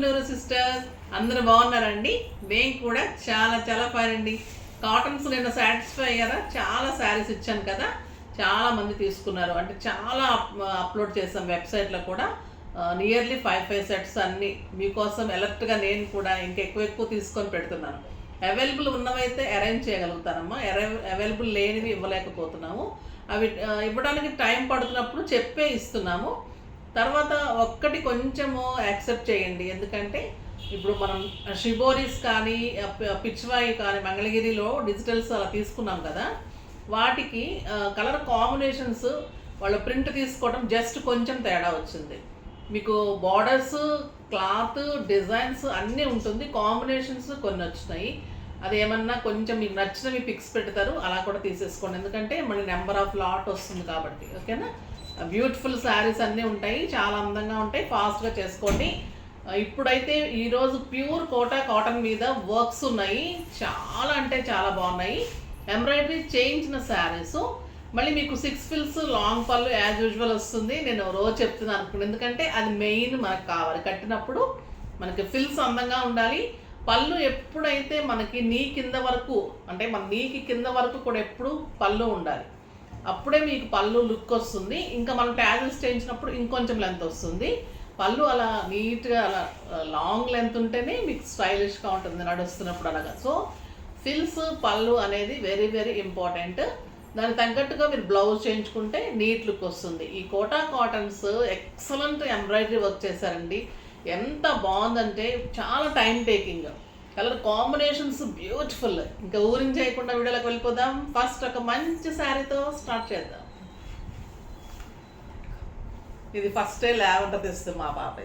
Guntur sisters అందరూ బాగున్నారండి. మేము కూడా చాలా చాలా ఫైన్ అండి. కాటన్స్ నిన్న సాటిస్ఫై అయ్యారా? చాలా శారీస్ ఇచ్చాను కదా, చాలా మంది తీసుకున్నారు. అంటే చాలా అప్లోడ్ చేసాం వెబ్సైట్లో కూడా. నియర్లీ 5 సెట్స్ అన్నీ మీకోసం ఎలర్ట్గా నేను కూడా ఎక్కువ తీసుకొని పెడుతున్నాను. అవైలబుల్ ఉన్నవైతే అరేంజ్ చేయగలుగుతానమ్మా, అవైలబుల్ లేనివి ఇవ్వలేకపోతున్నాము. అవి ఇవ్వడానికి టైం పడుతున్నప్పుడు చెప్పే ఇస్తున్నాము. తర్వాత ఒక్కటి కొంచెము యాక్సెప్ట్ చేయండి, ఎందుకంటే ఇప్పుడు మనం షిబోరీస్ కానీ పిచ్వాయి కానీ మంగళగిరిలో డిజిటల్స్ అలా తీసుకున్నాం కదా, వాటికి కలర్ కాంబినేషన్స్ వాళ్ళ ప్రింట్ తీసుకోవడం జస్ట్ కొంచెం తేడా వచ్చింది. మీకు బార్డర్స్, క్లాత్, డిజైన్స్ అన్నీ ఉంటుంది, కాంబినేషన్స్ కొన్ని వచ్చినాయి. అది ఏమన్నా కొంచెం మీకు నచ్చినవి పిక్స్ పెడతారు, అలా కూడా తీసేసుకోండి, ఎందుకంటే మళ్ళీ నెంబర్ ఆఫ్ లాట్ వస్తుంది కాబట్టి. ఓకేనా? బ్యూటిఫుల్ శారీస్ అన్నీ ఉంటాయి, చాలా అందంగా ఉంటాయి, ఫాస్ట్గా చేసుకోండి. ఇప్పుడైతే ఈరోజు ప్యూర్ కోటా కాటన్ మీద వర్క్స్ ఉన్నాయి, చాలా అంటే చాలా బాగున్నాయి. ఎంబ్రాయిడరీ చేయించిన శారీస్, మళ్ళీ మీకు 6 ఫిల్స్ లాంగ్ పళ్ళు యాజ్ యూజువల్ వస్తుంది. నేను రోజు చెప్తున్నాను అనుకున్నాను, ఎందుకంటే అది మెయిన్ మనకు కావాలి. కట్టినప్పుడు మనకి ఫిల్స్ అందంగా ఉండాలి. పళ్ళు ఎప్పుడైతే మనకి నీ కింద వరకు, అంటే మన నీకి కింద వరకు కూడా ఎప్పుడు పళ్ళు ఉండాలి, అప్పుడే మీకు పళ్ళు లుక్ వస్తుంది. ఇంకా మనం ట్యాజల్స్ చేయించినప్పుడు ఇంకొంచెం లెంత్ వస్తుంది. పళ్ళు అలా నీట్గా అలా లాంగ్ లెంత్ ఉంటేనే మీకు స్టైలిష్గా ఉంటుంది నడుస్తున్నప్పుడు అలాగా. సో ఫిల్స్, పళ్ళు అనేది వెరీ వెరీ ఇంపార్టెంట్. దానికి తగ్గట్టుగా మీరు బ్లౌజ్ చేయించుకుంటే నీట్ లుక్ వస్తుంది. ఈ Kota cottons excellent embroidery work చేశారండి, ఎంత బాగుందంటే చాలా time taking. Colour combinations beautiful. ఇంకా ఊరిని చేయకుండా వీడియోలోకి వెళ్ళిపోదాం. ఫస్ట్ ఒక మంచి శారీతో స్టార్ట్ చేద్దాం. ఇది ఫస్టే లావెండర్ తెస్తుంది మా పాప.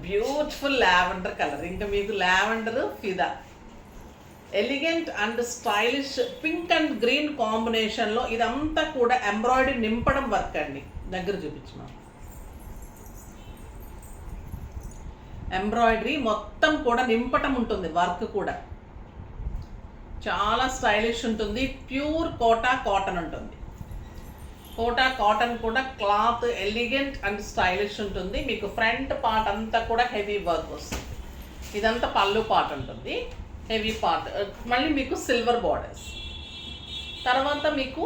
బ్యూటిఫుల్ లావెండర్ కలర్, ఇంకా మీకు లావెండర్ ఫిదా, elegant and stylish pink and green కాంబినేషన్లో ఇదంతా కూడా ఎంబ్రాయిడరీ నింపడం వర్క్ అండి. దగ్గర చూపించమా, ఎంబ్రాయిడరీ మొత్తం కూడా నింపటం ఉంటుంది, వర్క్ కూడా చాలా స్టైలిష్ ఉంటుంది. ప్యూర్ కోటా కాటన్ ఉంటుంది. కోటా కాటన్ కూడా క్లాత్ ఎలిగెంట్ అండ్ స్టైలిష్ ఉంటుంది. మీకు ఫ్రంట్ పార్ట్ అంతా కూడా హెవీ వర్క్ వస్తుంది. ఇదంతా పళ్ళు పార్ట్ ఉంటుంది, హెవీ పార్ట్. మళ్ళీ మీకు సిల్వర్ బార్డర్స్. తర్వాత మీకు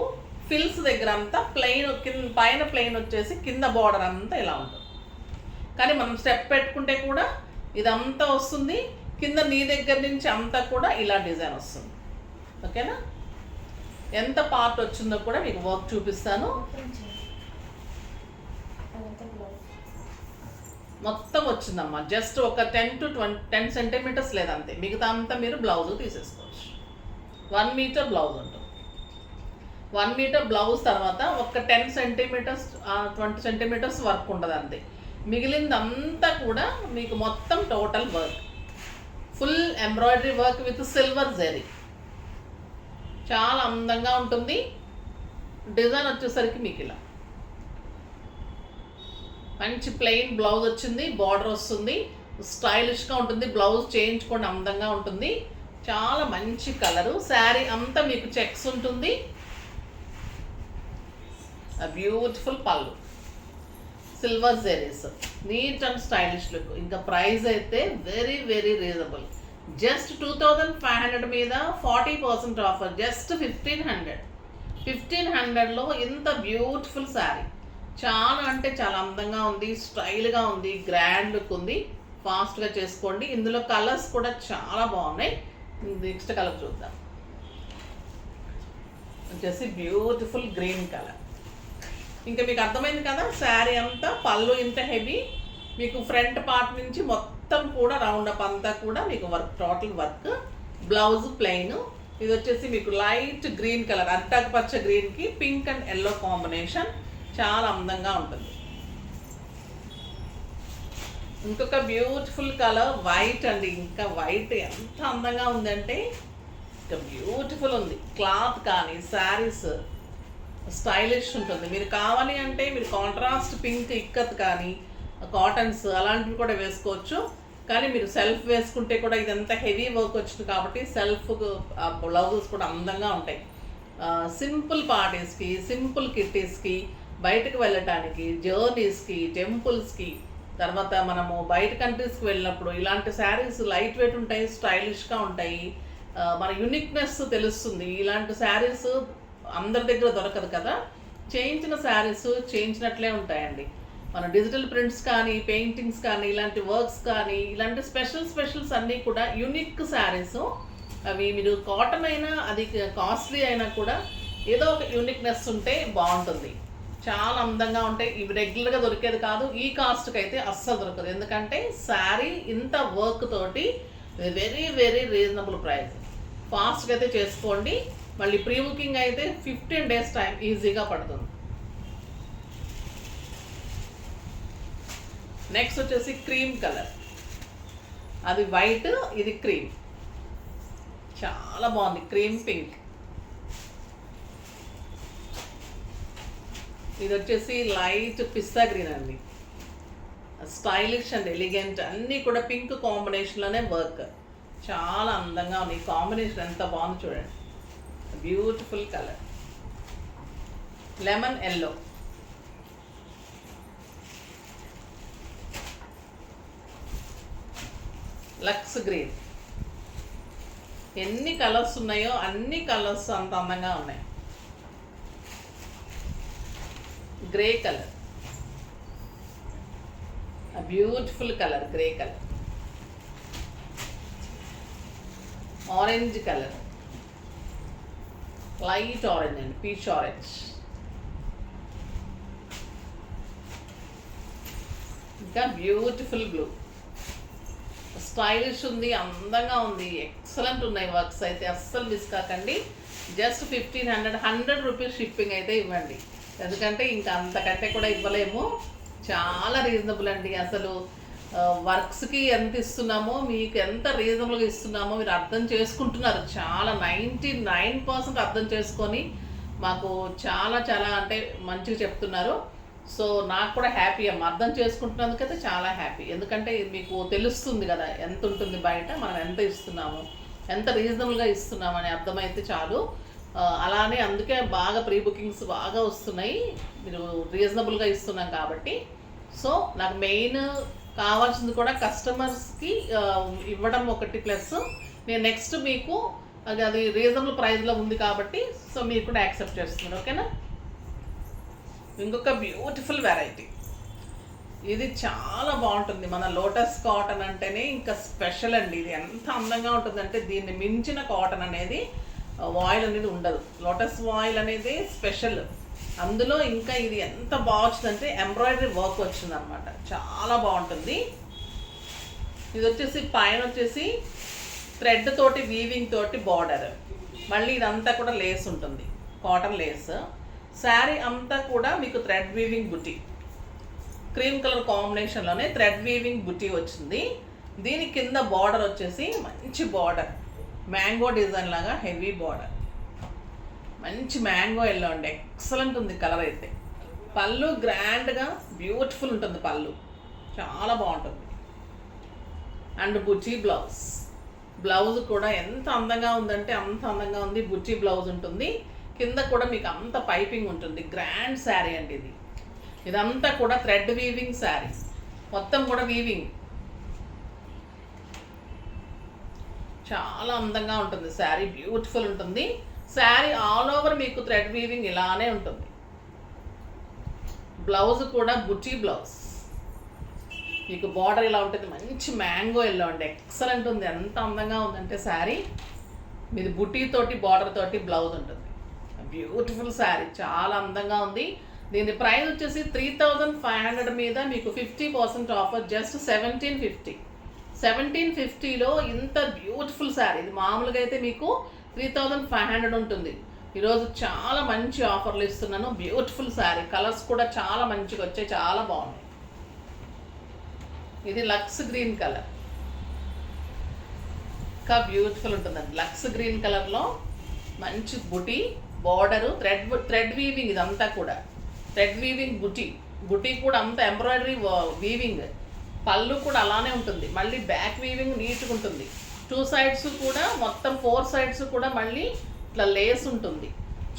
ఫిల్స్ దగ్గర అంతా ప్లెయిన్, పైన ప్లెయిన్ వచ్చేసి కింద బార్డర్ అంతా ఇలా ఉంటుంది. కానీ మనం స్టెప్ పెట్టుకుంటే కూడా ఇదంతా వస్తుంది. కింద నీ దగ్గర నుంచి అంతా కూడా ఇలా డిజైన్ వస్తుంది. ఓకేనా? ఎంత పార్ట్ వచ్చిందో కూడా మీకు వర్క్ చూపిస్తాను. మొత్తం వచ్చిందమ్మా, జస్ట్ ఒక 10 సెంటీమీటర్స్ లేదంతే, మిగతా అంతా మీరు బ్లౌజ్ తీసేసుకోవచ్చు. 1 మీటర్ బ్లౌజ్ ఉంటుంది. 1 మీటర్ బ్లౌజ్ తర్వాత ఒక 10 సెంటీమీటర్స్ 20 సెంటీమీటర్స్ వర్క్ ఉంటుంది అంతే. మిగిలిందంతా కూడా మీకు మొత్తం total work, full embroidery work with silver zari, చాలా అందంగా ఉంటుంది. డిజైన్ వచ్చేసరికి మీకు ఇలా మంచి ప్లెయిన్ బ్లౌజ్ వచ్చింది, బార్డర్ వస్తుంది, స్టైలిష్గా ఉంటుంది. బ్లౌజ్ చేయించుకోండి, అందంగా ఉంటుంది. చాలా మంచి కలరు. శారీ అంతా మీకు చెక్స్ ఉంటుంది. Beautiful pallu, silver zaris, neat and stylish look. ఇంకా ప్రైస్ అయితే వెరీ వెరీ రీజనబుల్, జస్ట్ 2500 మీద 40% ఆఫర్, జస్ట్ 1500. 1500లో ఇంత బ్యూటిఫుల్ శారీ, చాలా అంటే చాలా అందంగా ఉంది, స్టైల్గా ఉంది, గ్రాండ్ లుక్ ఉంది. ఫాస్ట్గా చేసుకోండి. ఇందులో కలర్స్ కూడా చాలా బాగున్నాయి. నెక్స్ట్ కలర్ చూద్దాం. వచ్చేసి బ్యూటిఫుల్ గ్రీన్ కలర్. ఇంకా మీకు అర్థమైంది కదా, శారీ అంతా పళ్ళు ఇంత హెవీ, మీకు ఫ్రంట్ పార్ట్ నుంచి మొత్తం కూడా రౌండ్ అప్ అంతా కూడా మీకు work, total work. Blouse plain. ఇది వచ్చేసి మీకు లైట్ గ్రీన్ కలర్, అరిటాకు పచ్చ గ్రీన్కి పింక్ అండ్ ఎల్లో కాంబినేషన్, చాలా అందంగా ఉంటుంది. ఇంకొక బ్యూటిఫుల్ కలర్ వైట్ అండి. ఇంకా వైట్ ఎంత అందంగా ఉందంటే ఇంకా బ్యూటిఫుల్ ఉంది. క్లాత్ కానీ శారీస్ స్టైలిష్ ఉంటుంది. మీరు కావాలి అంటే మీరు కాంట్రాస్ట్ పింక్ ఇక్కత్ కానీ కాటన్స్ అలాంటివి కూడా వేసుకోవచ్చు. కానీ మీరు సెల్ఫ్ వేసుకుంటే కూడా ఇదంతా హెవీ వర్క్ వచ్చింది కాబట్టి సెల్ఫ్ బ్లౌజెస్ కూడా అందంగా ఉంటాయి. సింపుల్ పార్టీస్కి, సింపుల్ కిట్టీస్కి, బయటకు వెళ్ళటానికి, జర్నీస్కి, టెంపుల్స్కి తర్వాత మనము బయట కంట్రీస్కి వెళ్ళినప్పుడు ఇలాంటి శారీస్ లైట్ వెయిట్ ఉంటాయి, స్టైలిష్గా ఉంటాయి, మన యూనిక్నెస్ తెలుస్తుంది. ఇలాంటి శారీస్ అందరి దగ్గర దొరకదు కదా. చేయించిన శారీస్ చేయించినట్లే ఉంటాయండి. మన డిజిటల్ ప్రింట్స్ కానీ, పెయింటింగ్స్ కానీ, ఇలాంటి వర్క్స్ కానీ, ఇలాంటి స్పెషల్స్ అన్నీ కూడా యూనిక్ శారీస్. అవి మీరు కాటన్ అయినా, అది కాస్ట్లీ అయినా కూడా ఏదో ఒక యూనిక్నెస్ ఉంటే బాగుంటుంది. చాలా అందంగా ఉంటాయి. ఇవి రెగ్యులర్గా దొరికేది కాదు, ఈ కాస్ట్కి అయితే అస్సలు దొరకదు. ఎందుకంటే శారీ ఇంత వర్క్ తోటి వెరీ వెరీ రీజనబుల్ ప్రైస్. ఫాస్ట్గా అయితే చేసుకోండి. మళ్ళీ ప్రీ బుకింగ్ అయితే 15 days టైం ఈజీగా పడుతుంది. నెక్స్ట్ వచ్చేసి క్రీమ్ కలర్, అది వైట్, ఇది క్రీమ్, చాలా బాగుంది. క్రీమ్ పింక్, ఇది వచ్చేసి లైట్ పిస్తా గ్రీన్ అండి. స్టైలిష్ అండ్ ఎలిగెంట్, అన్నీ కూడా పింక్ కాంబినేషన్లోనే వర్క్. చాలా అందంగా ఉంది. ఈ కాంబినేషన్ ఎంత బాగుంది చూడండి. Beautiful colour. లెమన్ ఎల్లో, లక్స్ గ్రీన్. ఎన్ని కలర్స్ ఉన్నాయో అన్ని కలర్స్ అంత అందంగా ఉన్నాయి. Grey colour, beautiful colour grey colour. Orange colour, light orange అండి, పీచ్ ఆరెంజ్. ఇంకా బ్యూటిఫుల్ బ్లూ. స్టైలిష్ ఉంది, అందంగా ఉంది, ఎక్సలెంట్ ఉన్నాయి వర్క్స్ అయితే. అస్సలు మిస్ కాకండి. జస్ట్ 1500, 100 రూపీస్ షిప్పింగ్ అయితే ఇవ్వండి. ఎందుకంటే ఇంకా అంతకంటే కూడా ఇవ్వలేము. చాలా రీజనబుల్ అండి. అసలు వర్క్స్కి ఎంత ఇస్తున్నామో, మీకు ఎంత రీజనబుల్గా ఇస్తున్నామో మీరు అర్థం చేసుకుంటున్నారు. చాలా 99% అర్థం చేసుకొని మాకు చాలా చాలా అంటే మంచిగా చెప్తున్నారు. సో నాకు కూడా హ్యాపీ అమ్మ, అర్థం చేసుకుంటున్నందుకైతే చాలా హ్యాపీ. ఎందుకంటే మీకు తెలుస్తుంది కదా ఎంత ఉంటుంది బయట, మనం ఎంత ఇస్తున్నాము, ఎంత రీజనబుల్గా ఇస్తున్నాము అని అర్థమైతే చాలు. అలానే అందుకే బాగా ప్రీ బుకింగ్స్ బాగా వస్తున్నాయి, మీరు రీజనబుల్గా ఇస్తున్నాం కాబట్టి. సో నాకు మెయిన్ కావాల్సింది కూడా కస్టమర్స్కి ఇవ్వడం ఒకటి, ప్లస్ నేను నెక్స్ట్ మీకు అది రీజనబుల్ ప్రైస్లో ఉంది కాబట్టి సో మీరు కూడా యాక్సెప్ట్ చేస్తున్నారు. ఓకేనా. ఇంకొక బ్యూటిఫుల్ వెరైటీ, ఇది చాలా బాగుంటుంది. మన లోటస్ కాటన్ అంటేనే ఇంకా స్పెషల్ అండి. ఇది ఎంత అందంగా ఉంటుందంటే దీన్ని మించిన కాటన్ అనేది, వాయిల్ అనేది ఉండదు. లోటస్ వాయిల్ అనేది స్పెషల్. అందులో ఇంకా ఇది ఎంత బాగా వచ్చిందంటే ఎంబ్రాయిడరీ వర్క్ వచ్చింది అనమాట, చాలా బాగుంటుంది. ఇది వచ్చేసి పైన వచ్చేసి థ్రెడ్ తోటి వీవింగ్ తోటి బార్డర్, మళ్ళీ ఇదంతా కూడా లేస్ ఉంటుంది, కాటన్ లేస్. శారీ అంతా కూడా మీకు థ్రెడ్ వీవింగ్ బుటీ, క్రీమ్ కలర్ కాంబినేషన్లోనే థ్రెడ్ వీవింగ్ బుటీ వచ్చింది. దీని కింద బార్డర్ వచ్చేసి మంచి బార్డర్, మ్యాంగో డిజైన్ లాగా హెవీ బార్డర్, మంచి మ్యాంగో ఎల్లో అండి, ఎక్సలెంట్ ఉంది కలర్ అయితే. పళ్ళు గ్రాండ్గా బ్యూటిఫుల్ ఉంటుంది, పళ్ళు చాలా బాగుంటుంది. అండ్ బుటీ బ్లౌజ్, బ్లౌజ్ కూడా ఎంత అందంగా ఉందంటే అంత అందంగా ఉంది. బుటీ బ్లౌజ్ ఉంటుంది, కింద కూడా మీకు అంత పైపింగ్ ఉంటుంది. గ్రాండ్ శారీ అండి ఇది. ఇదంతా కూడా థ్రెడ్ వీవింగ్ శారీ, మొత్తం కూడా వీవింగ్, చాలా అందంగా ఉంటుంది శారీ, బ్యూటిఫుల్ ఉంటుంది శారీ. ఆల్ ఓవర్ మీకు థ్రెడ్ వీవింగ్ ఇలానే ఉంటుంది. బ్లౌజ్ కూడా బుటీ బ్లౌజ్, మీకు బార్డర్ ఇలా ఉంటుంది, మంచి మ్యాంగో ఎల్లో అండి, ఎక్సలెంట్ ఉంది. ఎంత అందంగా ఉందంటే శారీ, మీది బుటీ తోటి బార్డర్ తోటి బ్లౌజ్ ఉంటుంది. బ్యూటిఫుల్ శారీ, చాలా అందంగా ఉంది. దీని ప్రైస్ వచ్చేసి 3500 మీద మీకు 50% ఆఫర్, జస్ట్ 1750. 1750లో ఇంత బ్యూటిఫుల్ శారీ. ఇది మామూలుగా అయితే మీకు 3500 ఉంటుంది. ఈరోజు చాలా మంచి ఆఫర్లు ఇస్తున్నాను. బ్యూటిఫుల్ శారీ, కలర్స్ కూడా చాలా మంచిగా వచ్చాయి, చాలా బాగున్నాయి. ఇది లక్స్ గ్రీన్ కలర్, ఇంకా బ్యూటిఫుల్ ఉంటుందండి. లక్స్ గ్రీన్ కలర్లో మంచి బుటీ బార్డరు, థ్రెడ్ వీవింగ్, ఇదంతా కూడా థ్రెడ్ వీవింగ్ బుటీ. బుటీ కూడా అంత ఎంబ్రాయిడరీ వీవింగ్, పళ్ళు కూడా అలానే ఉంటుంది. మళ్ళీ బ్యాక్ వీవింగ్ నీట్గా ఉంటుంది. 2 sides కూడా, మొత్తం 4 sides కూడా మళ్ళీ ఇట్లా లేస్ ఉంటుంది.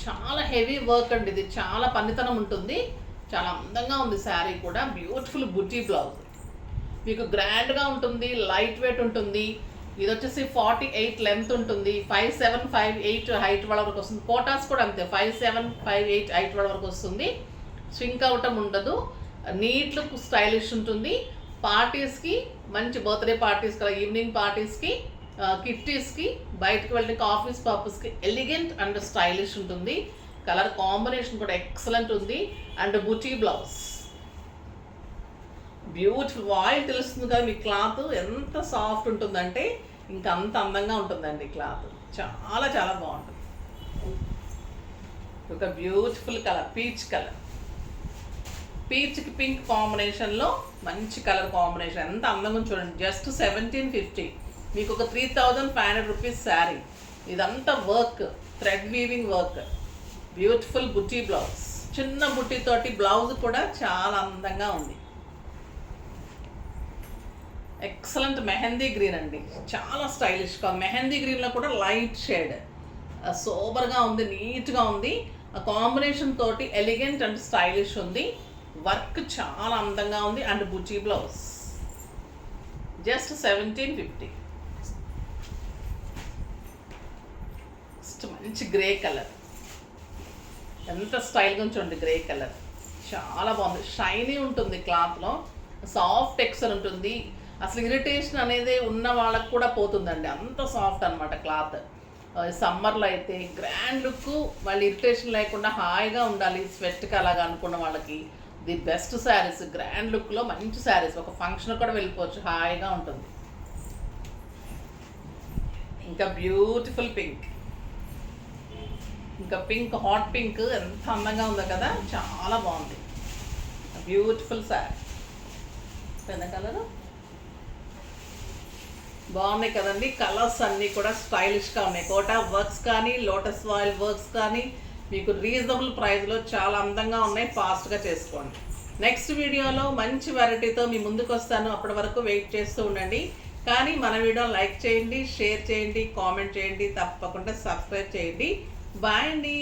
చాలా హెవీ వర్క్ అండి ఇది, చాలా పనితనం ఉంటుంది, చాలా అందంగా ఉంది శారీ కూడా. బ్యూటిఫుల్ బుటీ బ్లౌజ్, మీకు గ్రాండ్గా ఉంటుంది, లైట్ వెయిట్ ఉంటుంది. ఇది వచ్చేసి 48 లెంత్ ఉంటుంది, 57, 58 హైట్ వరకు వస్తుంది. కోటాస్ కూడా అంతే, 57, 58 హైట్ వరకు వస్తుంది. స్వింక్ అవటం ఉండదు, నీట్ లుక్, స్టైలిష్ ఉంటుంది. పార్టీస్కి, మంచి బర్త్డే పార్టీస్ కదా, ఈవినింగ్ పార్టీస్కి, కిట్టీస్కి, బయటకు వెళ్ళడానికి ఆఫీస్ పర్పస్కి ఎలిగెంట్ అండ్ స్టైలిష్ ఉంటుంది. కలర్ కాంబినేషన్ కూడా ఎక్సలెంట్ ఉంది. And buti blouse, beautiful. Voile తెలుస్తుంది కదా, మీ క్లాత్ ఎంత సాఫ్ట్ ఉంటుందంటే ఇంకా అంత అందంగా ఉంటుందండి. క్లాత్ చాలా చాలా బాగుంటుంది. ఒక బ్యూటిఫుల్ కలర్, పీచ్ కలర్, పీచ్కి పింక్ కాంబినేషన్లో మంచి కలర్ కాంబినేషన్, ఎంత అందంగా చూడండి. జస్ట్ 1750, మీకు ఒక 3500 రూపీస్ శారీ. ఇదంతా work, thread weaving work, beautiful బుటీ బ్లౌజ్, చిన్న బుట్టితోటి బ్లౌజ్ కూడా చాలా అందంగా ఉంది. ఎక్సలెంట్ మెహందీ గ్రీన్ అండి, చాలా స్టైలిష్గా. మెహందీ గ్రీన్లో కూడా లైట్ షేడ్, సూపర్గా ఉంది, నీట్గా ఉంది. ఆ కాంబినేషన్ తోటి ఎలిగెంట్ అండ్ స్టైలిష్ ఉంది. వర్క్ చాలా అందంగా ఉంది. And buti blouse just 1750. మంచి గ్రే కలర్, ఎంత స్టైల్గా చూడండి. గ్రే కలర్ చాలా బాగుంది, షైనీ ఉంటుంది, క్లాత్లో సాఫ్ట్ టెక్స్చర్ ఉంటుంది. అసలు ఇరిటేషన్ అనేది ఉన్న వాళ్ళకు కూడా పోతుందండి, అంత సాఫ్ట్ అనమాట క్లాత్. సమ్మర్లో అయితే గ్రాండ్ లుక్, మళ్ళీ ఇరిటేషన్ లేకుండా హాయిగా ఉండాలి స్వెట్కి అలాగా అనుకున్న వాళ్ళకి ది బెస్ట్ శారీస్. గ్రాండ్ లుక్లో మంచి శారీస్, ఒక ఫంక్షన్ కూడా వెళ్ళిపోవచ్చు, హాయిగా ఉంటుంది. ఇంకా బ్యూటిఫుల్ పింక్, ఇంకా పింక్, హాట్ పింక్ ఎంత అందంగా ఉందో కదా, చాలా బాగుంది. బ్యూటిఫుల్ శారీ, పెద్ద కలరు బాగున్నాయి కదండి. కలర్స్ అన్నీ కూడా స్టైలిష్గా ఉన్నాయి. కోటా వర్క్స్ కానీ, లోటస్ ఆయిల్ వర్క్స్ కానీ మీకు రీజనబుల్ ప్రైస్లో చాలా అందంగా ఉన్నాయి. ఫాస్ట్గా చేసుకోండి. నెక్స్ట్ వీడియోలో మంచి వెరైటీతో మీ ముందుకు వస్తాను. అప్పటి వరకు వెయిట్ చేస్తూ ఉండండి. కానీ మన వీడియో లైక్ చేయండి, షేర్ చేయండి, కామెంట్ చేయండి, తప్పకుండా సబ్స్క్రైబ్ చేయండి. బాయ్ అండి.